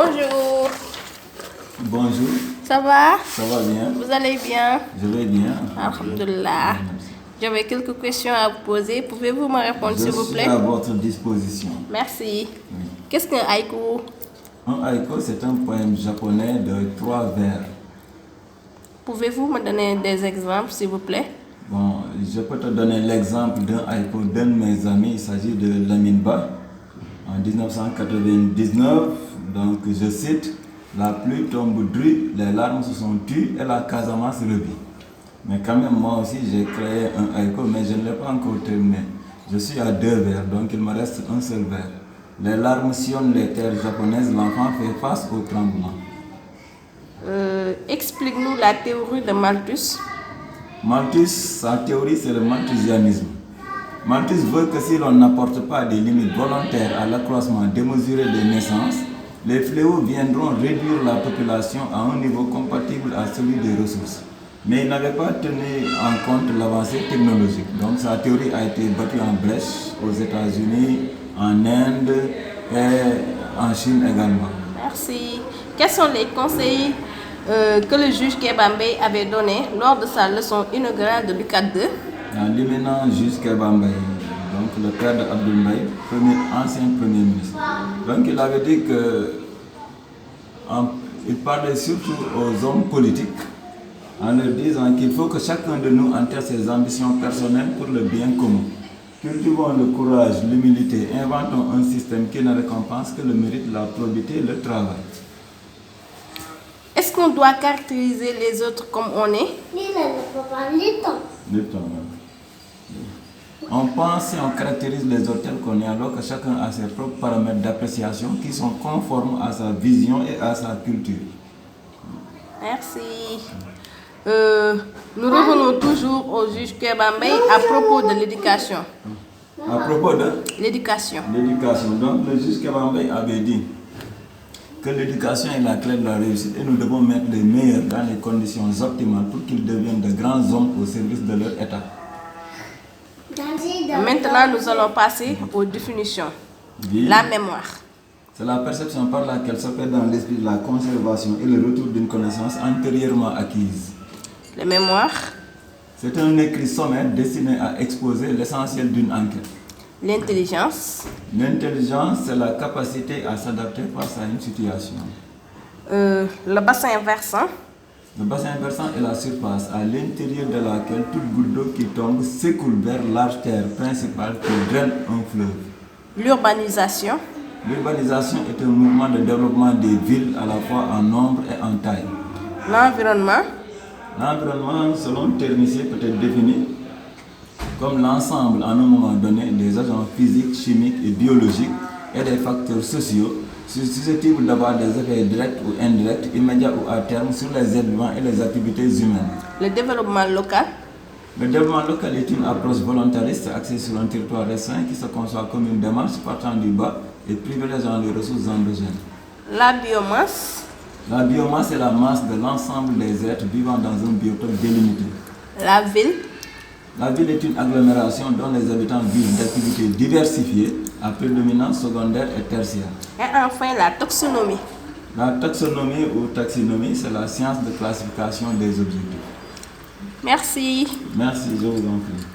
Bonjour. Bonjour. Ça va? Ça va bien? Vous allez bien? Je vais bien. Alhamdulillah. J'avais quelques questions à vous poser. Pouvez-vous me répondre, s'il vous plaît? Je suis à votre disposition. Merci. Oui. Qu'est-ce qu'un haïku? Un haïku, c'est un poème japonais de 3 vers. Pouvez-vous me donner des exemples, s'il vous plaît? Bon, je peux te donner l'exemple d'un haïku d'un de mes amis. Il s'agit de Lamine Ba. En 1999, donc je cite: la pluie tombe drue, les larmes se sont tues et la Casamance revit. Mais quand même, moi aussi, j'ai créé un haïku, mais je ne l'ai pas encore terminé. Je suis à 2 vers, donc il me reste un seul vers. Les larmes sillonnent les terres japonaises, l'enfant fait face au tremblement. Explique-nous la théorie de Malthus. Malthus, sa théorie, c'est le malthusianisme. Malthus veut que si l'on n'apporte pas des limites volontaires à l'accroissement démesuré des naissances, les fléaux viendront réduire la population à un niveau compatible à celui des ressources. Mais il n'avait pas tenu en compte l'avancée technologique. Donc sa théorie a été battue en brèche aux États-Unis, en Inde et en Chine également. Merci. Quels sont les conseils que le juge Kebambey avait donnés lors de sa leçon inaugurale de Lucas II? L'éminent juge Kebambey, donc le père de Abdoul Mbaye, ancien premier ministre. Donc il avait dit il parlait surtout aux hommes politiques en leur disant qu'il faut que chacun de nous enterre ses ambitions personnelles pour le bien commun. Cultivons le courage, l'humilité, inventons un système qui ne récompense que le mérite, la probité, le travail. Est-ce qu'on doit caractériser les autres comme on est? On pense et on caractérise les autres tels qu'on est, alors que chacun a ses propres paramètres d'appréciation qui sont conformes à sa vision et à sa culture. Merci. Nous revenons toujours au juge Kebambey à propos de l'éducation. À propos de l'éducation. Donc le juge Kebambey avait dit que l'éducation est la clé de la réussite et nous devons mettre les meilleurs dans les conditions optimales pour qu'ils deviennent de grands hommes au service de leur État. Maintenant, nous allons passer aux définitions. Oui. La mémoire. C'est la perception par laquelle s'opère dans l'esprit la conservation et le retour d'une connaissance antérieurement acquise. La mémoire. C'est un écrit sommaire destiné à exposer l'essentiel d'une enquête. L'intelligence. L'intelligence, c'est la capacité à s'adapter face à une situation. Le bassin versant. Le bassin versant est la surface à l'intérieur de laquelle toute goutte d'eau qui tombe s'écoule vers l'artère principale qui draine un fleuve. L'urbanisation. L'urbanisation est un mouvement de développement des villes à la fois en nombre et en taille. L'environnement. L'environnement, selon Termissier, peut être défini comme l'ensemble, en un moment donné, des agents physiques, chimiques et biologiques et des facteurs sociaux susceptibles d'avoir des effets directs ou indirects, immédiats ou à terme, sur les êtres vivants et les activités humaines. Le développement local. Le développement local est une approche volontariste axée sur un territoire restreint qui se conçoit comme une démarche partant du bas et privilégiant les ressources endogènes. La biomasse. La biomasse est la masse de l'ensemble des êtres vivant dans un biotope délimité. La ville. La ville est une agglomération dont les habitants vivent d'activités diversifiées à prédominance secondaire et tertiaire. Et enfin, la taxonomie. La taxonomie ou taxinomie, c'est la science de classification des objectifs. Merci. Merci, je vous en prie.